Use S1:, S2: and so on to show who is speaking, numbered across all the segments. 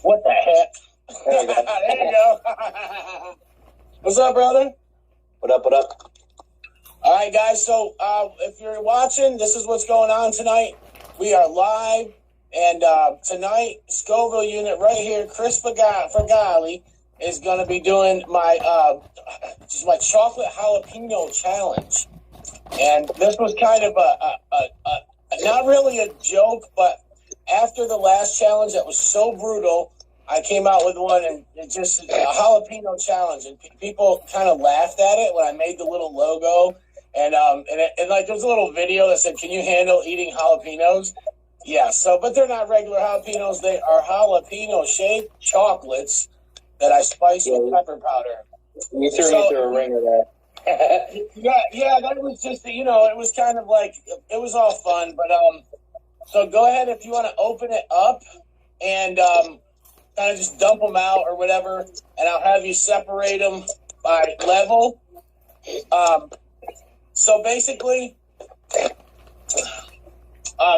S1: What the heck?
S2: There you go.
S1: There you go. What's up, brother?
S2: What up, what up?
S1: All right, guys. So if you're watching, this is what's going on tonight. We are live. And tonight, Scoville unit right here, Chris Fagali is going to be doing my chocolate jalapeno challenge. And this was kind of a not really a joke, but after the last challenge that was so brutal, I came out with one, and it just a jalapeno challenge, and people kind of laughed at it when I made the little logo, and like there was a little video that said, "Can you handle eating jalapenos?" Yeah, but they're not regular jalapenos. They are jalapeno-shaped chocolates that I spice with pepper powder.
S2: You threw me through a ringer there.
S1: yeah, that was just, it was kind of like, it was all fun. But, so go ahead if you want to open it up and kind of just dump them out or whatever, and I'll have you separate them by level. So basically...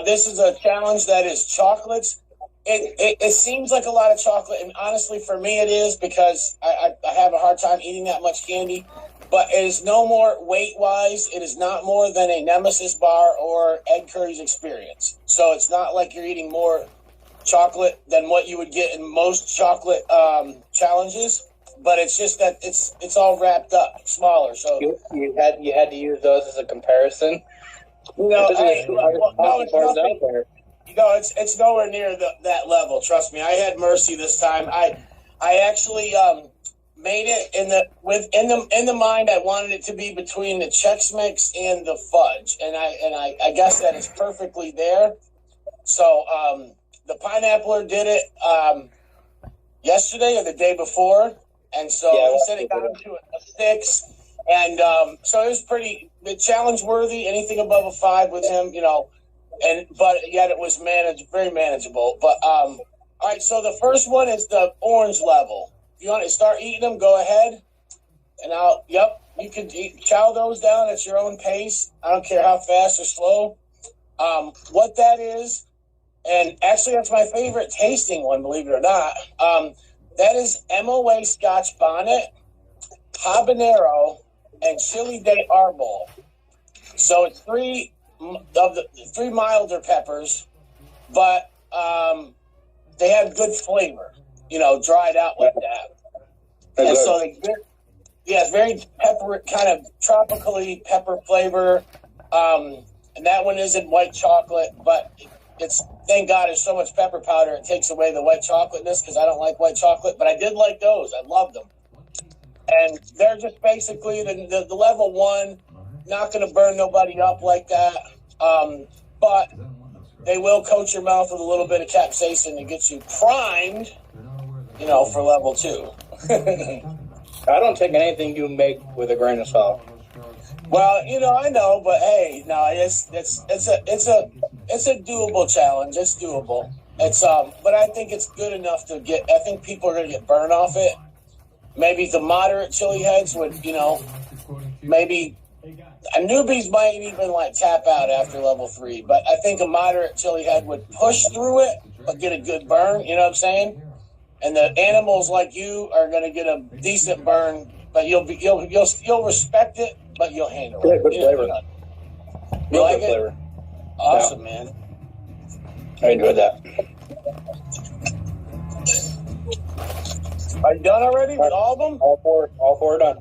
S1: this is a challenge that is chocolates. It seems like a lot of chocolate, and honestly, for me, it is because I have a hard time eating that much candy. But it is no more weight-wise. It is not more than a Nemesis bar or Ed Curry's Experience. So it's not like you're eating more chocolate than what you would get in most chocolate challenges. But it's just that it's all wrapped up, smaller. So
S2: you had to use those as a comparison.
S1: It's nowhere near that level. Trust me. I had mercy this time. I actually made it in the mind. I wanted it to be between the Chex Mix and the fudge, and I guess that is perfectly there. So the pineappler did it yesterday or the day before, and so he said it got him to a 6. And so it was pretty challenge worthy. Anything above a 5 with him, but yet it was very manageable. But all right, so the first one is the orange level. If you want to start eating them, go ahead. And you can chow those down at your own pace. I don't care how fast or slow. What that is, and actually that's my favorite tasting one, believe it or not. That is MOA Scotch Bonnet, habanero, and chili de arbol. So it's 3 milder peppers, but they have good flavor, dried out like that. And so it's very pepper, kind of tropically pepper flavor. And that one isn't white chocolate, but it's, thank God, there's so much pepper powder, it takes away the white chocolateness because I don't like white chocolate, but I did like those. I loved them. And they're just basically the level 1, not going to burn nobody up like that. But they will coat your mouth with a little bit of capsaicin to get you primed, for level 2.
S2: I don't take anything you make with a grain of salt.
S1: Well, I know, but hey, no, it's a doable challenge. It's doable. But I think it's good enough to get. I think people are going to get burned off it. Maybe the moderate chili heads would, maybe newbies might even tap out after level 3. But I think a moderate chili head would push through it, but get a good burn. You know what I'm saying? And the animals like you are going to get a decent burn, but you'll respect it, but you'll handle it.
S2: Good flavor.
S1: You like it? Flavor. Awesome, man.
S2: I enjoyed that.
S1: Are you done already with all of them?
S2: All four are done.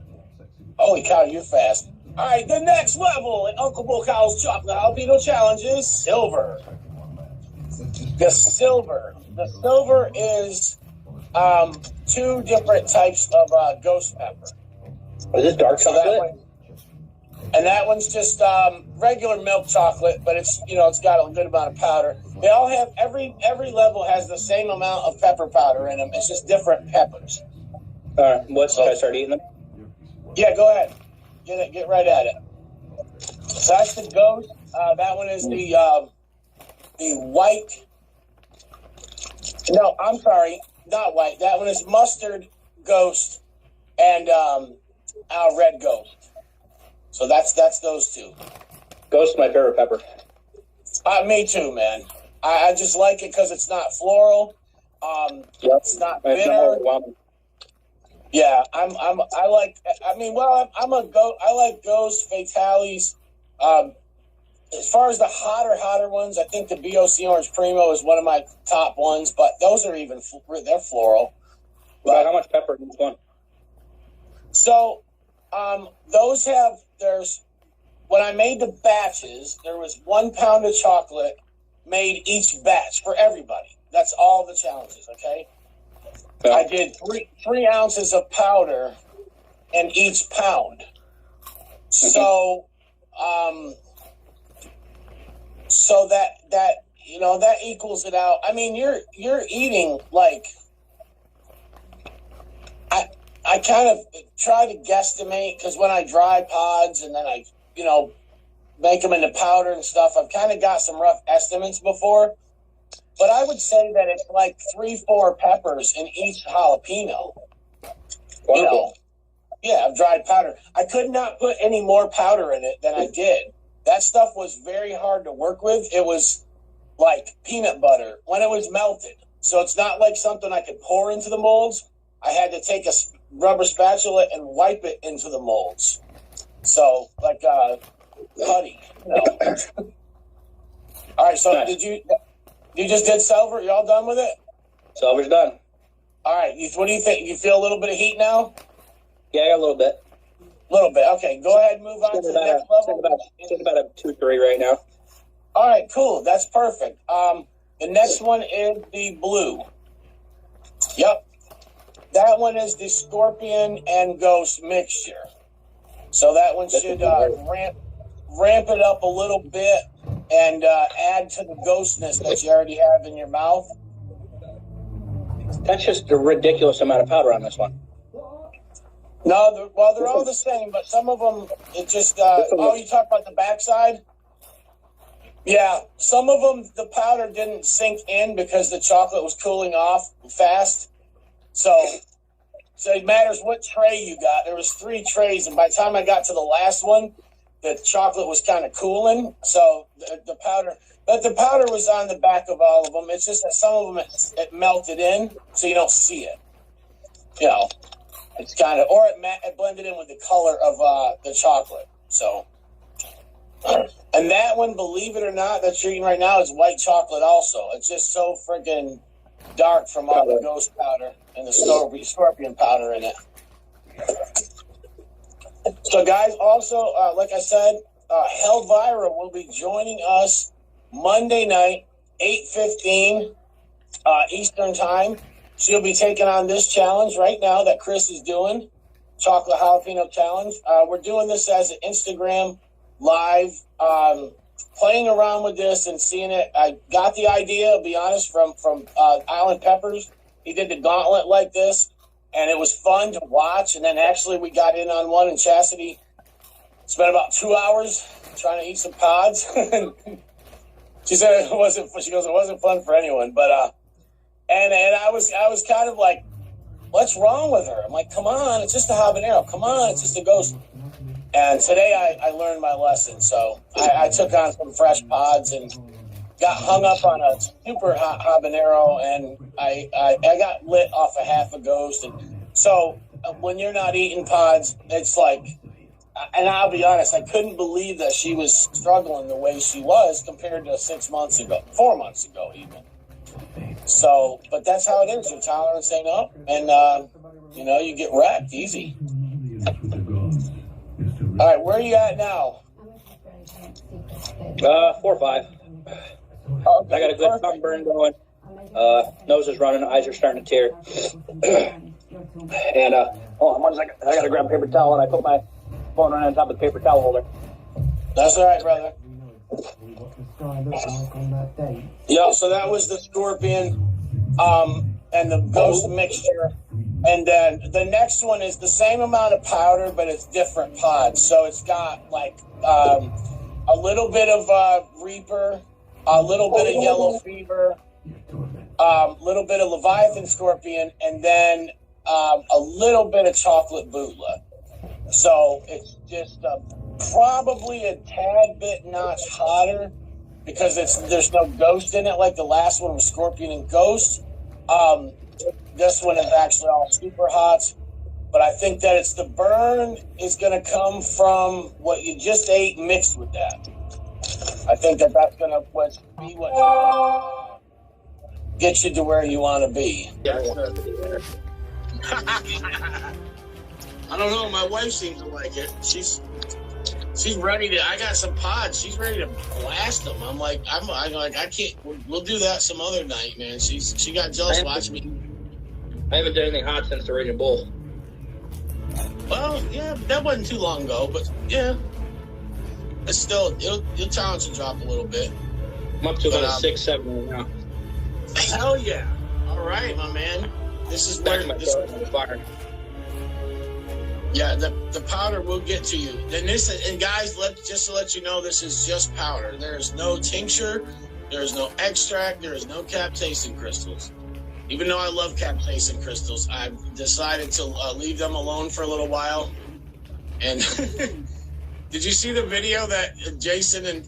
S1: Holy cow, you're fast. All right, the next level in Uncle Bocal's Chocolate Jalapeno Challenge is silver. The silver is 2 different types of ghost pepper.
S2: Is this dark chocolate?
S1: That one's just regular milk chocolate, but it's got a good amount of powder. They all have every level has the same amount of pepper powder in them. It's just different peppers.
S2: All right, should I start eating them?
S1: Yeah, go ahead. Get right at it. So that's the ghost. That one is the white. No, I'm sorry, not white. That one is mustard ghost and our red ghost. So that's those 2.
S2: Ghost is my favorite pepper.
S1: Me too, man. I just like it because it's not floral. It's not bitter. Yeah, I like Ghost, Fatales. As far as the hotter ones, I think the BOC Orange Primo is one of my top ones, but those are they're floral.
S2: But how much pepper in each one?
S1: So, when I made the batches, there was 1 pound of chocolate made each batch for everybody. That's all the challenges, okay? Yeah. I did 3 ounces of powder in each pound. So, so that equals it out. I mean, you're eating like, I kind of try to guesstimate, because when I dry pods and then I, make them into powder and stuff, I've kind of got some rough estimates before. But I would say that it's like 3-4 peppers in each jalapeno.
S2: Wonderful.
S1: Yeah, dried powder. I could not put any more powder in it than I did. That stuff was very hard to work with. It was like peanut butter when it was melted. So it's not like something I could pour into the molds. I had to take a rubber spatula and wipe it into the molds. So like putty. All right, so nice. You just did silver? You all done with it?
S2: Silver's done.
S1: All right. What do you think? You feel a little bit of heat now?
S2: Yeah, I got a little bit.
S1: A little bit. Okay, go ahead and move on to the next level.
S2: It's about a 2-3 right now.
S1: All right, cool. That's perfect. The next one is the blue. Yep. That one is the Scorpion and Ghost mixture. So that one should ramp it up a little bit and add to the ghostness that you already have in your mouth.
S2: That's just a ridiculous amount of powder on this one.
S1: No, they're all the same, but some of them, it just, you talk about the backside? Yeah, some of them, the powder didn't sink in because the chocolate was cooling off fast. So it matters what tray you got. There was 3 trays, and by the time I got to the last one, the chocolate was kind of cooling. So the powder was on the back of all of them. It's just that some of them it melted in, so you don't see it. It's kind of, or it blended in with the color of the chocolate. So, and that one, believe it or not, that you're eating right now is white chocolate also. It's just so freaking dark from all the ghost powder and the scorpion powder in it. So, guys, also, like I said, Helvira will be joining us Monday night, 8:15 Eastern Time. She'll be taking on this challenge right now that Chris is doing, Chocolate Jalapeno Challenge. We're doing this as an Instagram live, playing around with this and seeing it. I got the idea, I'll be honest, from Island Peppers. He did the gauntlet like this, and it was fun to watch. And then actually we got in on one, and Chastity spent about 2 hours trying to eat some pods. She said it wasn't fun for anyone, but and I was kind of like, what's wrong with her? I'm like, come on, it's just a habanero. Come on, it's just a ghost. And today I learned my lesson. So I took on some fresh pods and got hung up on a super hot habanero, and I got lit off a half a ghost. And so when you're not eating pods, it's like, and I'll be honest, I couldn't believe that she was struggling the way she was compared to 4 months ago even. So, but that's how it is. Your tolerance ain't up, and you get wrecked easy. All right, where are you at now?
S2: 4 or 5. Okay, I got a good sunburn going. Nose is running, eyes are starting to tear. And hold on 1 second. I gotta grab a paper towel, and I put my phone right on top of the paper towel holder.
S1: That's all right, brother. Yeah, so that was the Scorpion and the Ghost mixture. And then the next one is the same amount of powder, but it's different pods. So it's got like a little bit of Reaper, a little bit of Yellow Fever, a little bit of Leviathan Scorpion, and then a little bit of Chocolate Bootla. So it's just probably a tad bit notch hotter because there's no ghost in it like the last one was Scorpion and Ghost. This one is actually all super hot, but I think that it's the burn is going to come from what you just ate mixed with that. I think that that's going to be what gets you to where you want to be. I don't know. My wife seems to like it. She's ready to. I got some pods. She's ready to blast them. I'm like I can't. We'll do that some other night, man. She got jealous watching me.
S2: I haven't done anything hot since the Raging Bull.
S1: Well, yeah, that wasn't too long ago, but yeah, it's still your tolerance will drop a little bit.
S2: I'm up to about 6, 7 right now.
S1: Hell yeah! All right, my man. This is where this.
S2: Fire.
S1: Yeah, the powder will get to you. And guys, just to let you know, this is just powder. There is no tincture, there is no extract, there is no capsaicin crystals. Even though I love capsaicin crystals, I've decided to leave them alone for a little while. And did you see the video that Jason and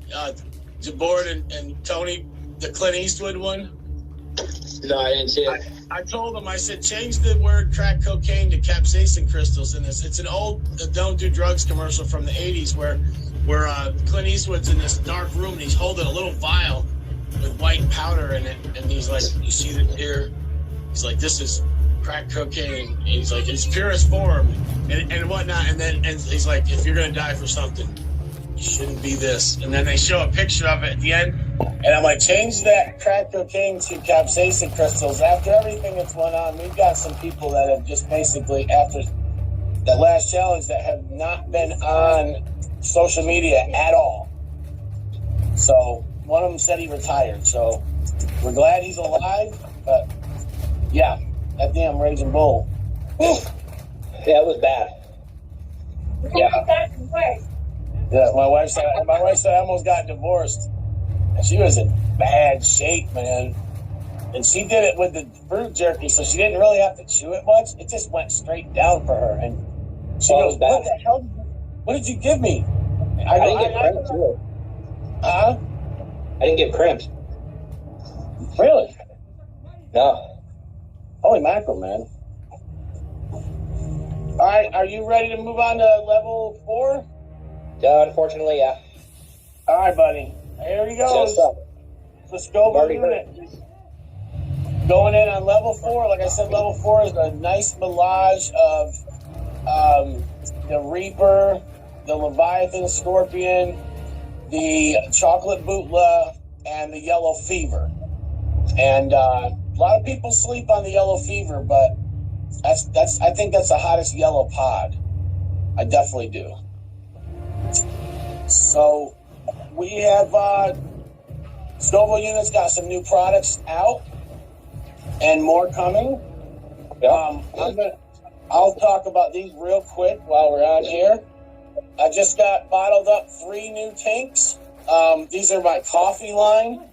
S1: DeBoard and Tony, the Clint Eastwood one?
S2: No, I didn't see it.
S1: I told him, I said, change the word crack cocaine to capsaicin crystals in this. It's an old Don't Do Drugs commercial from the 80s where Clint Eastwood's in this dark room and he's holding a little vial with white powder in it. And he's like, you see it here? He's like, this is crack cocaine. And he's like, it's purest form and whatnot. And he's like, if you're going to die for something, it shouldn't be this. And then they show a picture of it at the end. And I'm like, change that crack cocaine to capsaicin crystals. After everything that's went on, we've got some people that have just basically, after that last challenge, that have not been on social media at all. So one of them said he retired. So we're glad he's alive. But yeah, that damn Raging Bull.
S2: Yeah, it was bad.
S1: Yeah. Yeah, my wife said I almost got divorced. And she was in bad shape, man. And she did it with the fruit jerky, so she didn't really have to chew it much. It just went straight down for her. And she goes, what the hell? What did you give me?
S2: I didn't get cramps, really.
S1: Huh?
S2: I didn't get cramps.
S1: Really?
S2: No.
S1: Holy mackerel, man. All right, are you ready to move on to level 4?
S2: Yeah, unfortunately, yeah.
S1: All right, buddy. Here we go. Let's go over it. Going in on level 4, like I said, level 4 is a nice melange of the Reaper, the Leviathan Scorpion, the Chocolate Bootla, and the Yellow Fever. And a lot of people sleep on the Yellow Fever, but I think that's the hottest yellow pod. I definitely do. So we have Scoville Unit's got some new products out and more coming. I'll talk about these real quick while we're on here. I just got bottled up 3 new tanks. These are my coffee line.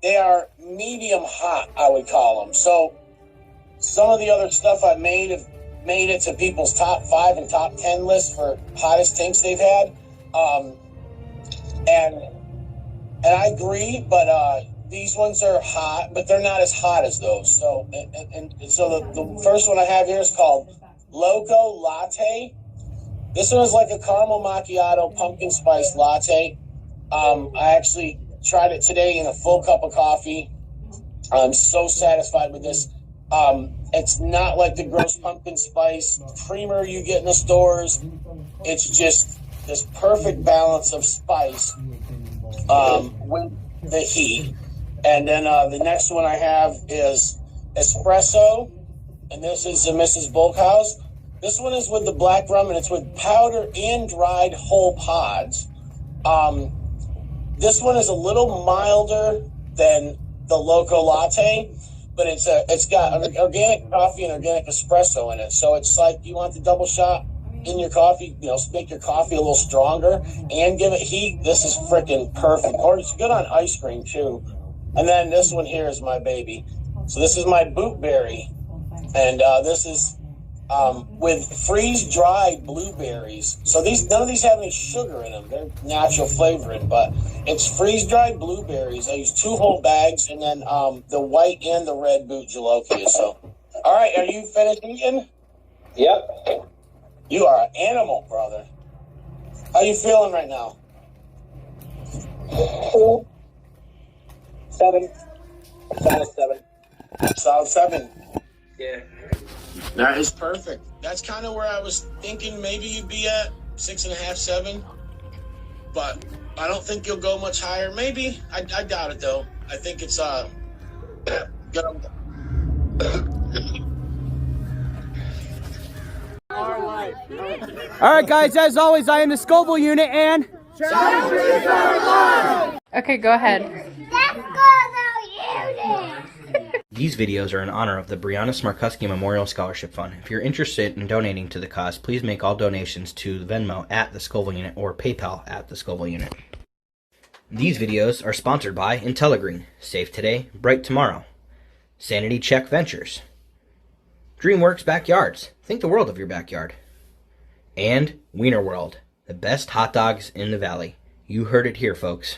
S1: They are medium hot, I would call them. So some of the other stuff I made have made it to people's top 5 and top 10 lists for hottest tanks they've had. And I agree, but these ones are hot, but they're not as hot as those. So so the first one I have here is called Loco Latte. This one is like a caramel macchiato pumpkin spice latte. I actually tried it today in a full cup of coffee. I'm so satisfied with this. It's not like the gross pumpkin spice creamer you get in the stores. It's just this perfect balance of spice with the heat. And then the next one I have is espresso, and this is the Mrs. Bulkhouse. This one is with the black rum, and it's with powder and dried whole pods. This one is a little milder than the Loco Latte, but it's got organic coffee and organic espresso in it. So it's like you want the double shot in your coffee, make your coffee a little stronger and give it heat. This is freaking perfect. Or it's good on ice cream too. And then this one here is my baby. So this is my Bootberry, and this is with freeze-dried blueberries. So none of these have any sugar in them. They're natural flavoring, but it's freeze-dried blueberries. I use 2 whole bags, and then the white and the red boot jalapeño. So, all right, are you finished eating?
S2: Yep.
S1: You are an animal, brother. How you feeling right now?
S2: 7. Solid 7.
S1: Solid 7.
S2: Yeah.
S1: That is perfect. That's kind of where I was thinking maybe you'd be at 6.5, 7. But I don't think you'll go much higher. Maybe. I doubt it, though. I think it's good.
S3: All right, guys, as always, I am the Scoville unit and...
S4: Okay, go ahead.
S5: These videos are in honor of the Brianna Smarkuski Memorial Scholarship Fund. If you're interested in donating to the cause, please make all donations to Venmo at the Scoville Unit or PayPal at the Scoville Unit. These videos are sponsored by IntelliGreen, Safe Today, Bright Tomorrow, Sanity Check Ventures, DreamWorks Backyards, think the world of your backyard, and Wiener World, the best hot dogs in the valley. You heard it here, folks.